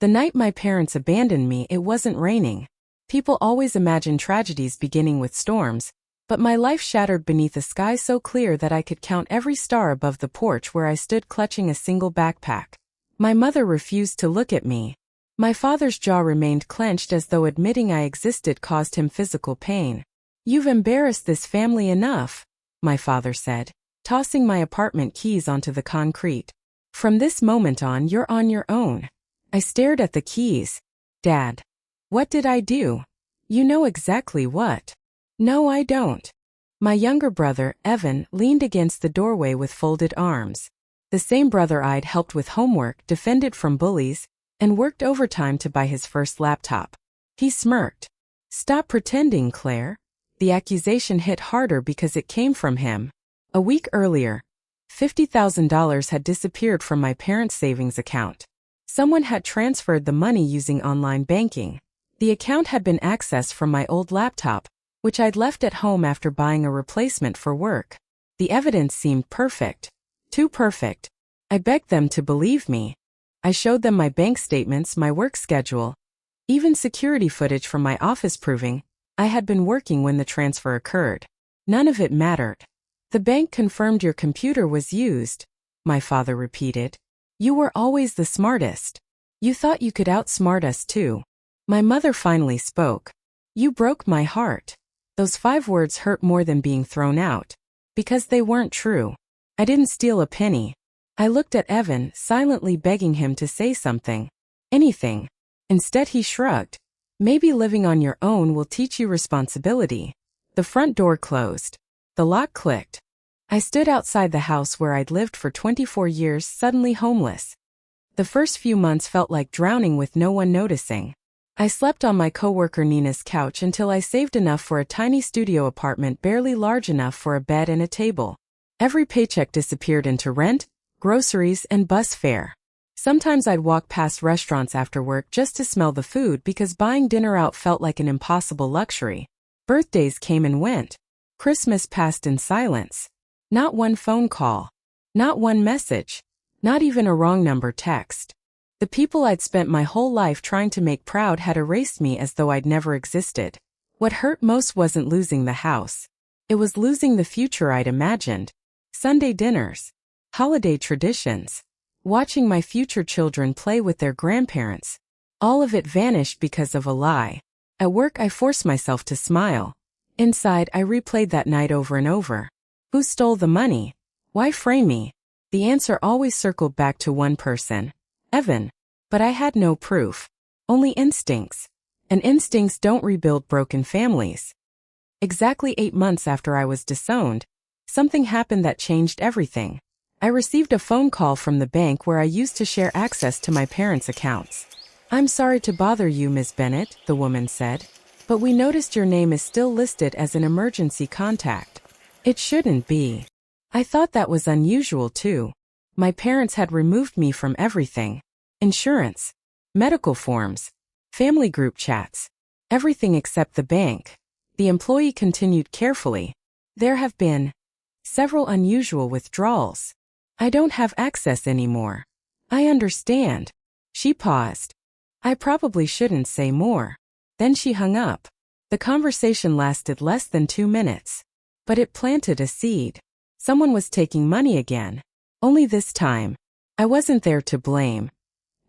The night my parents abandoned me, it wasn't raining. People always imagine tragedies beginning with storms, but my life shattered beneath a sky so clear that I could count every star above the porch where I stood clutching a single backpack. My mother refused to look at me. My father's jaw remained clenched as though admitting I existed caused him physical pain. "You've embarrassed this family enough," my father said, tossing my apartment keys onto the concrete. "From this moment on, you're on your own." I stared at the keys. "Dad, what did I do?" "You know exactly what." "No, I don't." My younger brother, Evan, leaned against the doorway with folded arms. The same brother I'd helped with homework, defended from bullies, and worked overtime to buy his first laptop. He smirked. "Stop pretending, Claire." The accusation hit harder because it came from him. A week earlier, $50,000 had disappeared from my parents' savings account. Someone had transferred the money using online banking. The account had been accessed from my old laptop, which I'd left at home after buying a replacement for work. The evidence seemed perfect. Too perfect. I begged them to believe me. I showed them my bank statements, my work schedule, even security footage from my office proving I had been working when the transfer occurred. None of it mattered. "The bank confirmed your computer was used," my father repeated. "You were always the smartest. You thought you could outsmart us too." My mother finally spoke. "You broke my heart." Those 5 words hurt more than being thrown out, because they weren't true. I didn't steal a penny. I looked at Evan, silently begging him to say something. Anything. Instead he shrugged. "Maybe living on your own will teach you responsibility." The front door closed. The lock clicked. I stood outside the house where I'd lived for 24 years, suddenly homeless. The first few months felt like drowning with no one noticing. I slept on my coworker Nina's couch until I saved enough for a tiny studio apartment barely large enough for a bed and a table. Every paycheck disappeared into rent, groceries, and bus fare. Sometimes I'd walk past restaurants after work just to smell the food because buying dinner out felt like an impossible luxury. Birthdays came and went. Christmas passed in silence. Not one phone call. Not one message. Not even a wrong number text. The people I'd spent my whole life trying to make proud had erased me as though I'd never existed. What hurt most wasn't losing the house. It was losing the future I'd imagined. Sunday dinners. Holiday traditions. Watching my future children play with their grandparents. All of it vanished because of a lie. At work I forced myself to smile. Inside I replayed that night over and over. Who stole the money? Why frame me? The answer always circled back to one person. Evan. But I had no proof. Only instincts. And instincts don't rebuild broken families. Exactly 8 months after I was disowned, something happened that changed everything. I received a phone call from the bank where I used to share access to my parents' accounts. "I'm sorry to bother you, Ms. Bennett," the woman said, "but we noticed your name is still listed as an emergency contact." It shouldn't be. I thought that was unusual too. My parents had removed me from everything. Insurance, medical forms, family group chats, everything except the bank. The employee continued carefully. "There have been several unusual withdrawals. I don't have access anymore." "I understand." She paused. "I probably shouldn't say more." Then she hung up. The conversation lasted less than 2 minutes. But it planted a seed. Someone was taking money again. Only this time, I wasn't there to blame.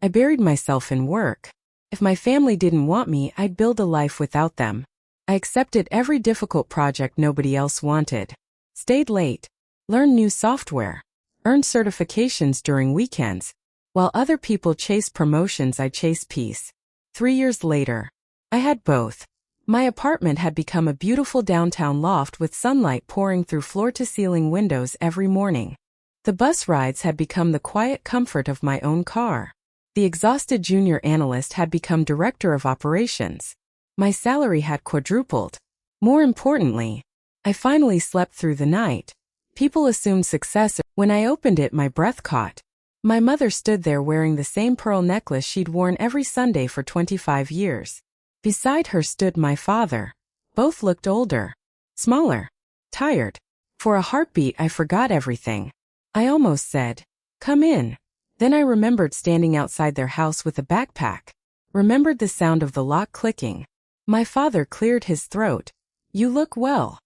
I buried myself in work. If my family didn't want me, I'd build a life without them. I accepted every difficult project nobody else wanted. Stayed late. Learned new software. Earned certifications during weekends. While other people chased promotions, I chased peace. 3 years later, I had both. My apartment had become a beautiful downtown loft with sunlight pouring through floor-to-ceiling windows every morning. The bus rides had become the quiet comfort of my own car. The exhausted junior analyst had become director of operations. My salary had quadrupled. More importantly, I finally slept through the night. People assumed success. When I opened it, my breath caught. My mother stood there wearing the same pearl necklace she'd worn every Sunday for 25 years. Beside her stood my father. Both looked older, smaller, tired. For a heartbeat, I forgot everything. I almost said, "Come in." Then I remembered standing outside their house with a backpack. Remembered the sound of the lock clicking. My father cleared his throat. "You look well."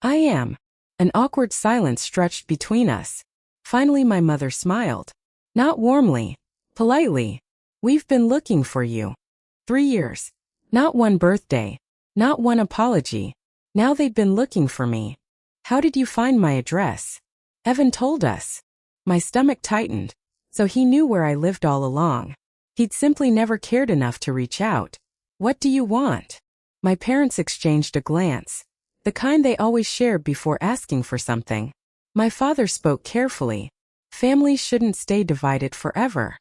"I am." An awkward silence stretched between us. Finally my mother smiled. Not warmly. Politely. "We've been looking for you. 3 years. Not one birthday. Not one apology. Now they've been looking for me." "How did you find my address?" "Evan told us." My stomach tightened. So he knew where I lived all along. He'd simply never cared enough to reach out. "What do you want?" My parents exchanged a glance. The kind they always shared before asking for something. My father spoke carefully. "Families shouldn't stay divided forever."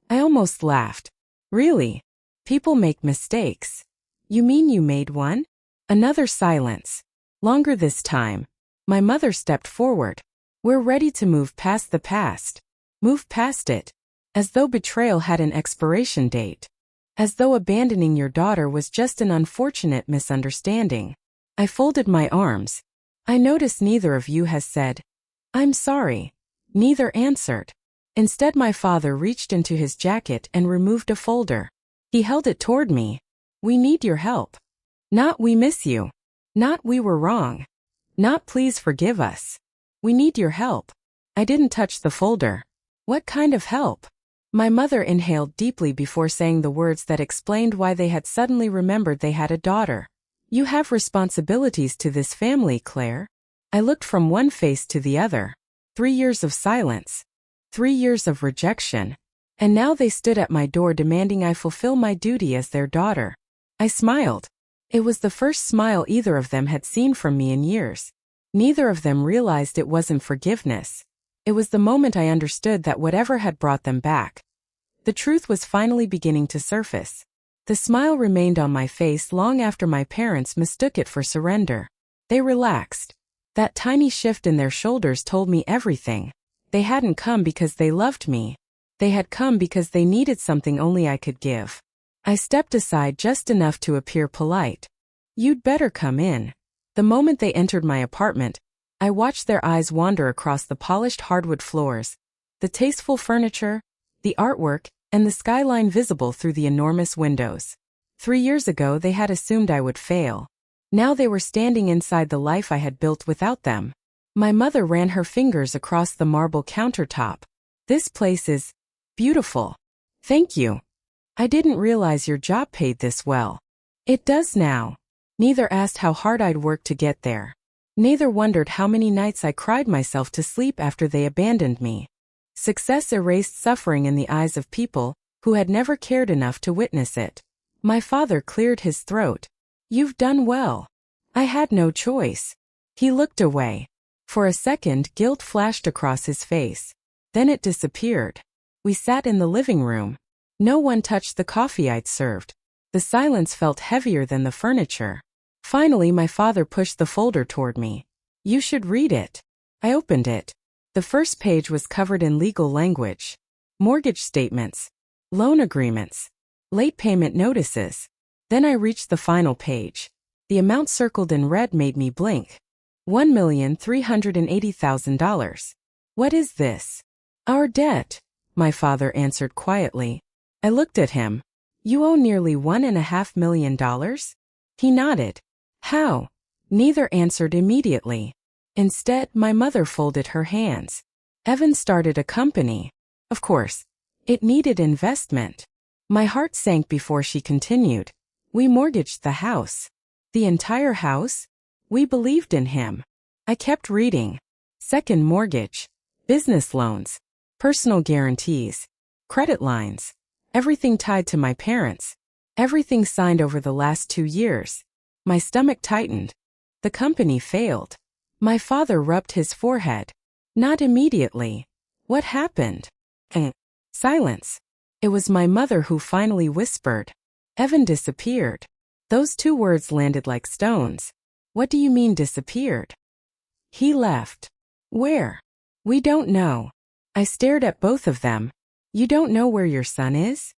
I almost laughed. "Really? People make mistakes." "You mean you made one?" Another silence. Longer this time. My mother stepped forward. "We're ready to move past the past. Move past it." As though betrayal had an expiration date. As though abandoning your daughter was just an unfortunate misunderstanding. I folded my arms. "I notice neither of you has said, 'I'm sorry.'" Neither answered. Instead my father reached into his jacket and removed a folder. He held it toward me. "We need your help. Not we miss you. Not we were wrong. Not please forgive us. We need your help." I didn't touch the folder. "What kind of help?" My mother inhaled deeply before saying the words that explained why they had suddenly remembered they had a daughter. "You have responsibilities to this family, Claire." I looked from one face to the other. 3 years of silence. 3 years of rejection. And now they stood at my door demanding I fulfill my duty as their daughter. I smiled. It was the first smile either of them had seen from me in years. Neither of them realized it wasn't forgiveness. It was the moment I understood that whatever had brought them back, the truth was finally beginning to surface. The smile remained on my face long after my parents mistook it for surrender. They relaxed. That tiny shift in their shoulders told me everything. They hadn't come because they loved me. They had come because they needed something only I could give. I stepped aside just enough to appear polite. "You'd better come in." The moment they entered my apartment, I watched their eyes wander across the polished hardwood floors, the tasteful furniture, the artwork, and the skyline visible through the enormous windows. 3 years ago they had assumed I would fail. Now they were standing inside the life I had built without them. My mother ran her fingers across the marble countertop. "This place is beautiful. Thank you. I didn't realize your job paid this well." "It does now." Neither asked how hard I'd worked to get there. Neither wondered how many nights I cried myself to sleep after they abandoned me. Success erased suffering in the eyes of people who had never cared enough to witness it. My father cleared his throat. "You've done well." I had no choice. He looked away. For a second, guilt flashed across his face. Then it disappeared. We sat in the living room. No one touched the coffee I'd served. The silence felt heavier than the furniture. Finally, my father pushed the folder toward me. "You should read it." I opened it. The first page was covered in legal language. Mortgage statements. Loan agreements. Late payment notices. Then I reached the final page. The amount circled in red made me blink. $1,380,000. "What is this?" "Our debt," my father answered quietly. I looked at him. "You owe nearly $1.5 million?" He nodded. "How?" Neither answered immediately. Instead, my mother folded her hands. "Evan started a company. Of course, it needed investment." My heart sank before she continued. "We mortgaged the house." "The entire house?" "We believed in him." I kept reading. Second mortgage. Business loans. Personal guarantees. Credit lines. Everything tied to my parents. Everything signed over the last 2 years. My stomach tightened. The company failed. My father rubbed his forehead. "Not immediately. What happened?" Silence. It was my mother who finally whispered. "Evan disappeared." Those 2 words landed like stones. "What do you mean disappeared?" "He left." "Where?" "We don't know." I stared at both of them. "You don't know where your son is?"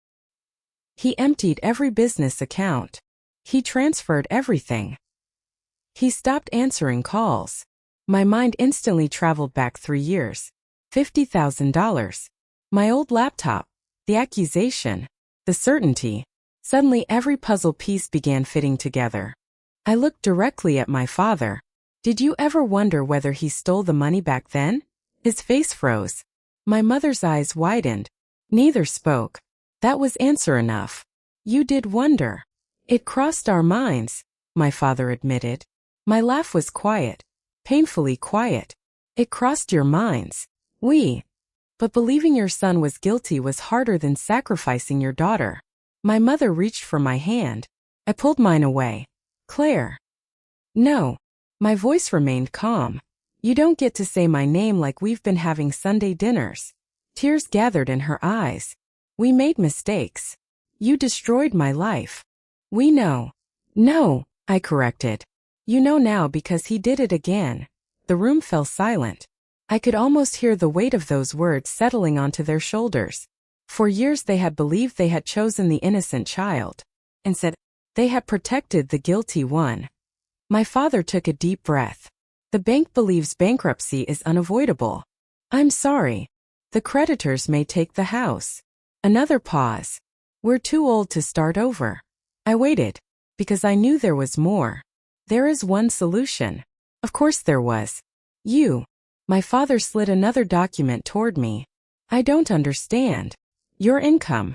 "He emptied every business account. He transferred everything. He stopped answering calls." My mind instantly traveled back 3 years. $50,000. My old laptop. The accusation. The certainty. Suddenly every puzzle piece began fitting together. I looked directly at my father. Did you ever wonder whether he stole the money back then? His face froze. My mother's eyes widened. Neither spoke. That was answer enough. You did wonder. It crossed our minds, my father admitted. My laugh was quiet. Painfully quiet. It crossed your minds. But believing your son was guilty was harder than sacrificing your daughter. My mother reached for my hand. I pulled mine away. Claire. No. My voice remained calm. You don't get to say my name like we've been having Sunday dinners. Tears gathered in her eyes. We made mistakes. You destroyed my life. We know. No, I corrected. You know now because he did it again. The room fell silent. I could almost hear the weight of those words settling onto their shoulders. For years they had believed they had chosen the innocent child. Instead, they had protected the guilty one. My father took a deep breath. The bank believes bankruptcy is unavoidable. I'm sorry. The creditors may take the house. Another pause. We're too old to start over. I waited, because I knew there was more. There is one solution. Of course there was. You. My father slid another document toward me. I don't understand. Your income.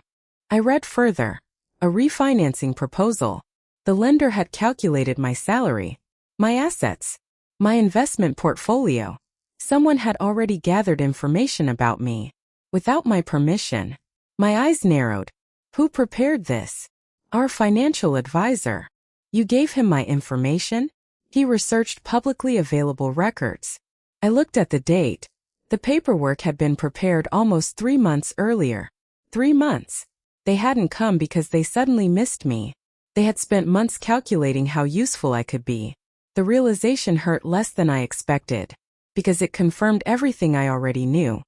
I read further. A refinancing proposal. The lender had calculated my salary, my assets, my investment portfolio. Someone had already gathered information about me. Without my permission. My eyes narrowed. Who prepared this? Our financial advisor. You gave him my information? He researched publicly available records. I looked at the date. The paperwork had been prepared almost 3 months earlier. 3 months. They hadn't come because they suddenly missed me. They had spent months calculating how useful I could be. The realization hurt less than I expected, because it confirmed everything I already knew.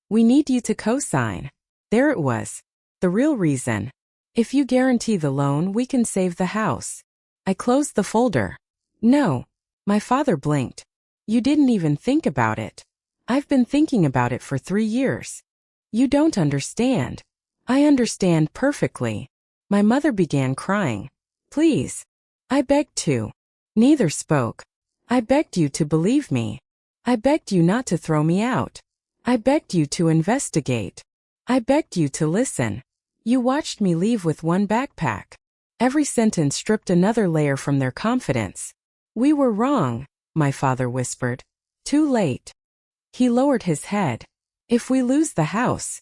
We need you to co-sign. There it was. The real reason. If you guarantee the loan, we can save the house. I closed the folder. No. My father blinked. You didn't even think about it. I've been thinking about it for 3 years. You don't understand. I understand perfectly. My mother began crying. Please. I begged to. Neither spoke. I begged you to believe me. I begged you not to throw me out. I begged you to investigate. I begged you to listen. You watched me leave with one backpack. Every sentence stripped another layer from their confidence. We were wrong, my father whispered. Too late. He lowered his head. If we lose the house.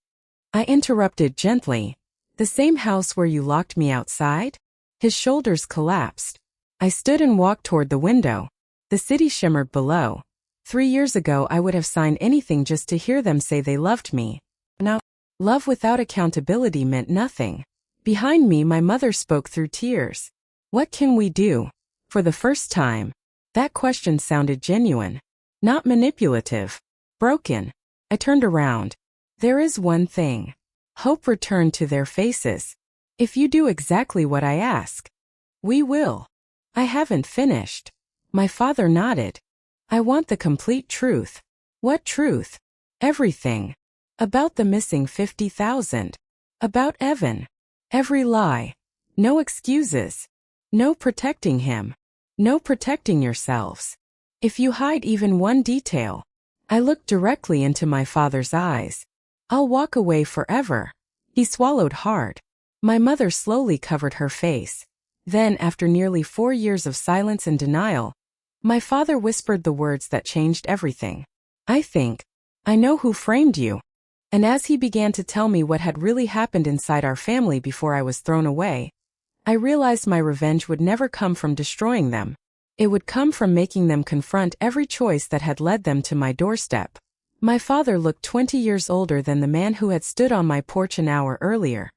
I interrupted gently. The same house where you locked me outside? His shoulders collapsed. I stood and walked toward the window. The city shimmered below. 3 years ago I would have signed anything just to hear them say they loved me. Now, love without accountability meant nothing. Behind me my mother spoke through tears. What can we do? For the first time. That question sounded genuine. Not manipulative. Broken. I turned around. There is one thing. Hope returned to their faces. If you do exactly what I ask. We will. I haven't finished. My father nodded. I want the complete truth. What truth? Everything. About the missing 50,000. About Evan. Every lie. No excuses. No protecting him. No protecting yourselves. If you hide even one detail. I looked directly into my father's eyes. I'll walk away forever. He swallowed hard. My mother slowly covered her face. Then, after nearly 4 years of silence and denial, my father whispered the words that changed everything. I know who framed you. And as he began to tell me what had really happened inside our family before I was thrown away, I realized my revenge would never come from destroying them. It would come from making them confront every choice that had led them to my doorstep. My father looked 20 years older than the man who had stood on my porch an hour earlier.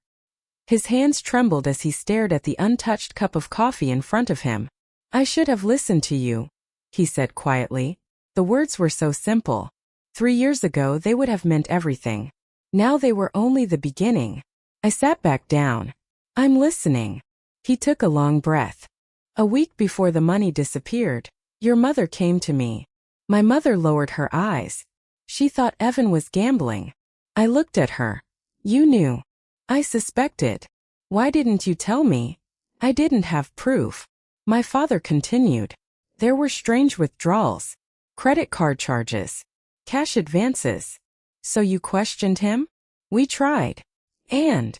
His hands trembled as he stared at the untouched cup of coffee in front of him. I should have listened to you, he said quietly. The words were so simple. 3 years ago they would have meant everything. Now they were only the beginning. I sat back down. I'm listening. He took a long breath. A week before the money disappeared, your mother came to me. My mother lowered her eyes. She thought Evan was gambling. I looked at her. You knew. I suspected. Why didn't you tell me? I didn't have proof. My father continued. There were strange withdrawals, credit card charges, cash advances. So you questioned him? We tried. And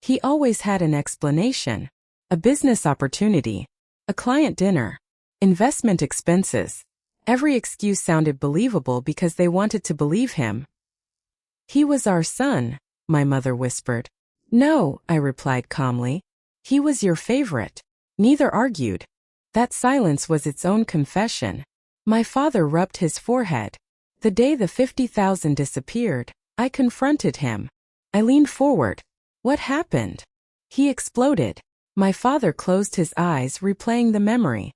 he always had an explanation. A business opportunity, a client dinner, investment expenses. Every excuse sounded believable because they wanted to believe him. He was our son, my mother whispered. No, I replied calmly. He was your favorite. Neither argued. That silence was its own confession. My father rubbed his forehead. The day the 50,000 disappeared, I confronted him. I leaned forward. What happened? He exploded. My father closed his eyes, replaying the memory.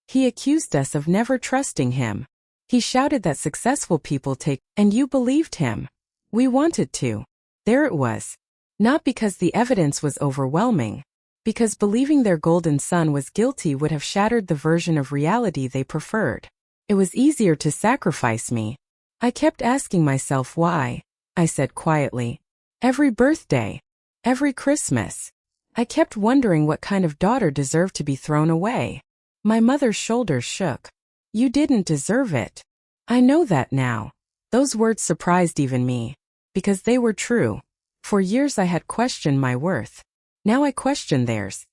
He accused us of never trusting him. He shouted that successful people take, and you believed him. We wanted to. There it was. Not because the evidence was overwhelming. Because believing their golden son was guilty would have shattered the version of reality they preferred. It was easier to sacrifice me. I kept asking myself why, I said quietly. Every birthday. Every Christmas. I kept wondering what kind of daughter deserved to be thrown away. My mother's shoulders shook. You didn't deserve it. I know that now. Those words surprised even me. Because they were true. For years I had questioned my worth. Now I question theirs.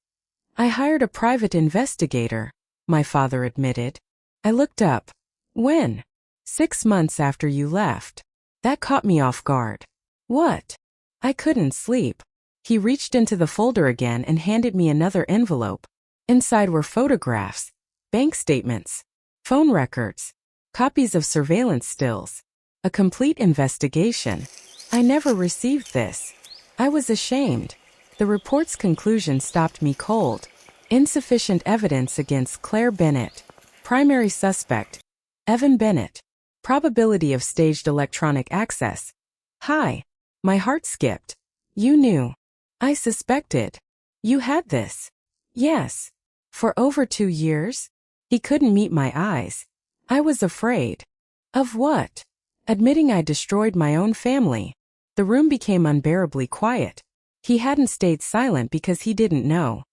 I hired a private investigator, my father admitted. I looked up. When? 6 months after you left. That caught me off guard. What? I couldn't sleep. He reached into the folder again and handed me another envelope. Inside were photographs, bank statements, phone records, copies of surveillance stills. A complete investigation. I never received this. I was ashamed. The report's conclusion stopped me cold. Insufficient evidence against Claire Bennett. Primary suspect, Evan Bennett. Probability of staged electronic access. Hi. My heart skipped. You knew. I suspected. You had this. Yes. For over 2 years? He couldn't meet my eyes. I was afraid. Of what? Admitting I destroyed my own family. The room became unbearably quiet. He hadn't stayed silent because he didn't know.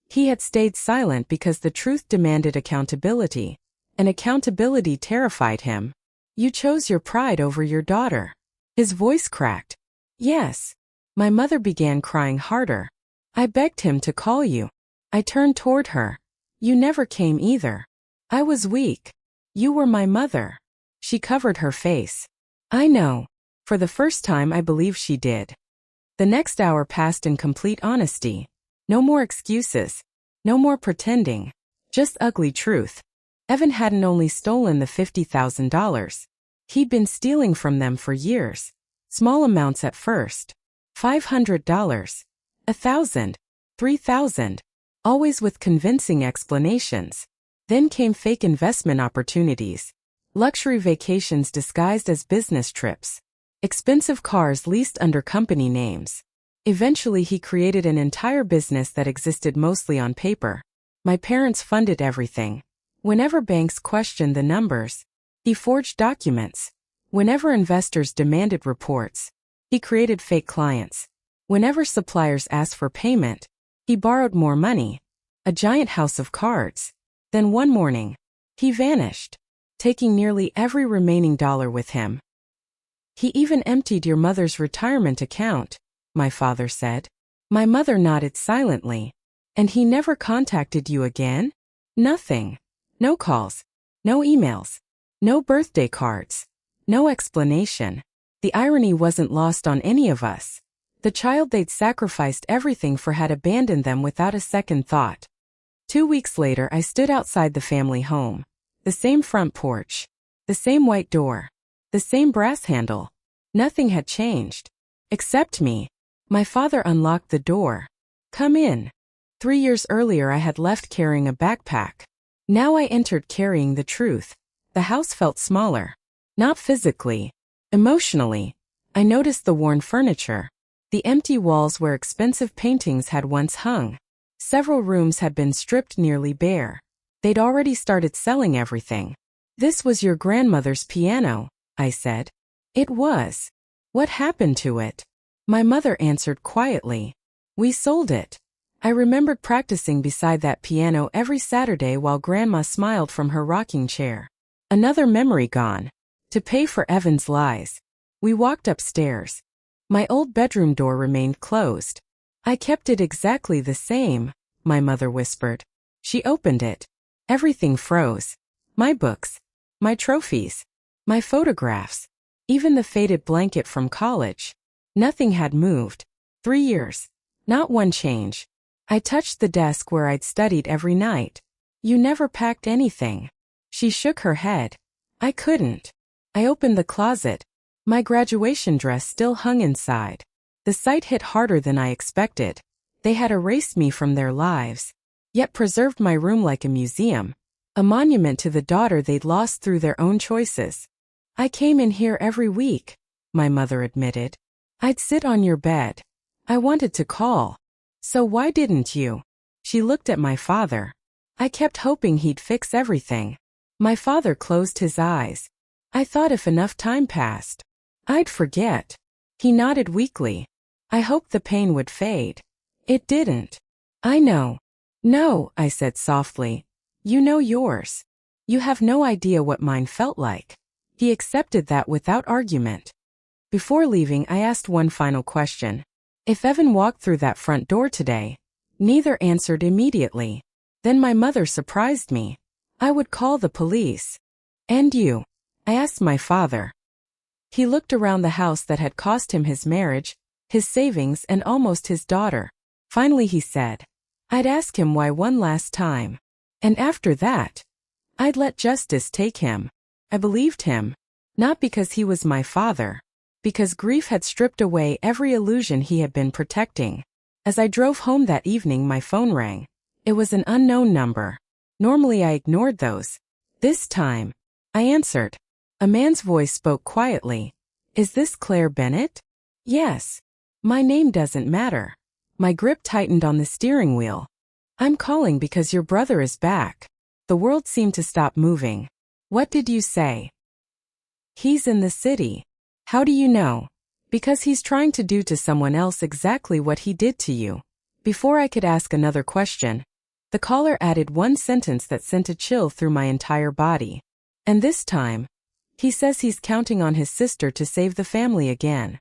He had stayed silent because the truth demanded accountability, and accountability terrified him. You chose your pride over your daughter. His voice cracked. Yes. My mother began crying harder. I begged him to call you. I turned toward her. You never came either. I was weak. You were my mother. She covered her face. I know. For the first time I believe she did. The next hour passed in complete honesty. No more excuses. No more pretending. Just ugly truth. Evan hadn't only stolen the $50,000. He'd been stealing from them for years. Small amounts at first. $500. $1,000. $3,000. Always with convincing explanations. Then came fake investment opportunities. Luxury vacations disguised as business trips. Expensive cars leased under company names. Eventually he created an entire business that existed mostly on paper. My parents funded everything. Whenever banks questioned the numbers, he forged documents. Whenever investors demanded reports, he created fake clients. Whenever suppliers asked for payment, he borrowed more money. A giant house of cards. Then one morning, he vanished, taking nearly every remaining dollar with him. He even emptied your mother's retirement account, my father said. My mother nodded silently. And he never contacted you again? Nothing. No calls. No emails. No birthday cards. No explanation. The irony wasn't lost on any of us. The child they'd sacrificed everything for had abandoned them without a second thought. 2 weeks later I stood outside the family home. The same front porch. The same white door. The same brass handle. Nothing had changed. Except me. My father unlocked the door. Come in. 3 years earlier I had left carrying a backpack. Now I entered carrying the truth. The house felt smaller. Not physically. Emotionally. I noticed the worn furniture. The empty walls where expensive paintings had once hung. Several rooms had been stripped nearly bare. They'd already started selling everything. This was your grandmother's piano, I said. It was. What happened to it? My mother answered quietly. We sold it. I remembered practicing beside that piano every Saturday while Grandma smiled from her rocking chair. Another memory gone. To pay for Evan's lies. We walked upstairs. My old bedroom door remained closed. I kept it exactly the same, my mother whispered. She opened it. Everything froze. My books. My trophies. My photographs. Even the faded blanket from college. Nothing had moved. 3 years. Not one change. I touched the desk where I'd studied every night. You never packed anything. She shook her head. I couldn't. I opened the closet. My graduation dress still hung inside. The sight hit harder than I expected. They had erased me from their lives, yet preserved my room like a museum, a monument to the daughter they'd lost through their own choices. I came in here every week, my mother admitted. I'd sit on your bed. I wanted to call. So why didn't you? She looked at my father. I kept hoping he'd fix everything. My father closed his eyes. I thought if enough time passed, I'd forget. He nodded weakly. I hoped the pain would fade. It didn't. I know. No, I said softly. You know yours. You have no idea what mine felt like. He accepted that without argument. Before leaving, I asked one final question. If Evan walked through that front door today, neither answered immediately. Then my mother surprised me. I would call the police. And you? I asked my father. He looked around the house that had cost him his marriage, his savings, and almost his daughter. Finally he said, I'd ask him why one last time. And after that, I'd let justice take him. I believed him. Not because he was my father. Because grief had stripped away every illusion he had been protecting. As I drove home that evening, my phone rang. It was an unknown number. Normally I ignored those. This time, I answered. A man's voice spoke quietly. Is this Claire Bennett? Yes. My name doesn't matter. My grip tightened on the steering wheel. I'm calling because your brother is back. The world seemed to stop moving. What did you say? He's in the city. How do you know? Because he's trying to do to someone else exactly what he did to you. Before I could ask another question, the caller added one sentence that sent a chill through my entire body. And this time, he says he's counting on his sister to save the family again.